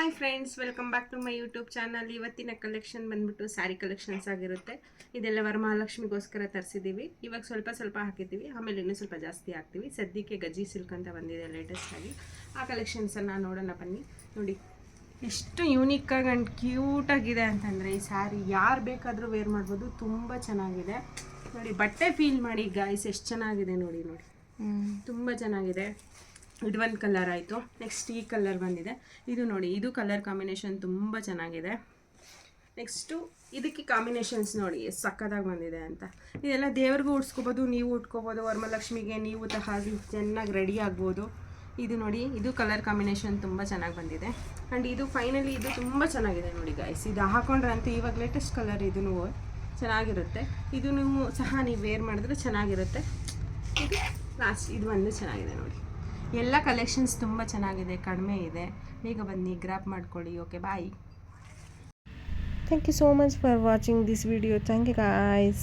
Hi friends, welcome back to my YouTube channel. ಇವತ್ತಿನ collection ಬಂದ್ಬಿಟ್ಟು sari collections ಆಗಿರುತ್ತೆ. ಇದೆಲ್ಲ ವರಮಹಾಲಕ್ಷ್ಮಿಗೋಸ್ಕರ ತರಿಸಿದ್ದೀವಿ. ಇವಾಗ ಸ್ವಲ್ಪ ಸ್ವಲ್ಪ ಹಾಕಿದ್ದೀವಿ, ಆಮೇಲೆ ಇನ್ನೂ ಸ್ವಲ್ಪ ಜಾಸ್ತಿ ಹಾಕ್ತೀವಿ. ಸದ್ಯಕ್ಕೆ ಗಜ್ಜಿ ಸಿಲ್ಕ್ ಅಂತ ಬಂದಿದೆ ಲೇಟೆಸ್ಟ್ ಆಗಿ. ಆ ಕಲೆಕ್ಷನ್ಸನ್ನು ನೋಡೋಣ ಬನ್ನಿ. ನೋಡಿ ಎಷ್ಟು ಯೂನಿಕ್ಕಾಗಿ ಆ್ಯಂಡ್ ಕ್ಯೂಟಾಗಿದೆ ಅಂತಂದರೆ ಈ ಸ್ಯಾರಿ ಯಾರು ಬೇಕಾದರೂ ವೇರ್ ಮಾಡ್ಬೋದು. ತುಂಬ ಚೆನ್ನಾಗಿದೆ ನೋಡಿ. ಬಟ್ಟೆ ಫೀಲ್ ಮಾಡಿ ಗಾಯ್ಸ್, ಎಷ್ಟು ಚೆನ್ನಾಗಿದೆ ನೋಡಿ. ತುಂಬ ಚೆನ್ನಾಗಿದೆ. ಇದು ಒಂದು ಕಲರ್ ಆಯಿತು. ನೆಕ್ಸ್ಟ್ ಈ ಕಲರ್ ಬಂದಿದೆ. ಇದು ನೋಡಿ, ಇದು ಕಲರ್ ಕಾಂಬಿನೇಷನ್ ತುಂಬ ಚೆನ್ನಾಗಿದೆ. ನೆಕ್ಸ್ಟು ಇದಕ್ಕೆ ಕಾಂಬಿನೇಷನ್ಸ್ ನೋಡಿ ಎಷ್ಟು ಸಕ್ಕತ್ತಾಗಿ ಬಂದಿದೆ ಅಂತ. ಇದೆಲ್ಲ ದೇವ್ರಿಗೂ ಉಡ್ಸ್ಕೊಬೋದು, ನೀವು ಉಟ್ಕೋಬೋದು. ವರಮಹಾಲಕ್ಷ್ಮಿಗೆ ನೀವು ಹಾಗೆ ಚೆನ್ನಾಗಿ ರೆಡಿ ಆಗ್ಬೋದು. ಇದು ನೋಡಿ, ಇದು ಕಲರ್ ಕಾಂಬಿನೇಷನ್ ತುಂಬ ಚೆನ್ನಾಗಿ ಬಂದಿದೆ. ಆ್ಯಂಡ್ ಇದು ಫೈನಲಿ ಇದು ತುಂಬ ಚೆನ್ನಾಗಿದೆ ನೋಡಿ ಗಾಯ್ಸ್. ಇದು ಹಾಕೊಂಡ್ರೆ ಅಂತೂ ಇವಾಗ ಲೇಟೆಸ್ಟ್ ಕಲರ್, ಇದೂ ಚೆನ್ನಾಗಿರುತ್ತೆ. ಇದು ನೀವು ಸಹ ನೀವು ವೇರ್ ಮಾಡಿದ್ರೆ ಚೆನ್ನಾಗಿರುತ್ತೆ. ಇದು ಲಾಸ್ಟ್ ಇದು ಒಂದು ಚೆನ್ನಾಗಿದೆ ನೋಡಿ. ಎಲ್ಲ ಕಲೆಕ್ಷನ್ಸ್ ತುಂಬ ಚೆನ್ನಾಗಿದೆ, ಕಡಿಮೆ ಇದೆ. ಬೇಗ ಬನ್ನಿ, ಗ್ರಾಪ್ ಮಾಡ್ಕೊಳ್ಳಿ. Okay, bye. Thank you so much for watching this video. Thank you guys.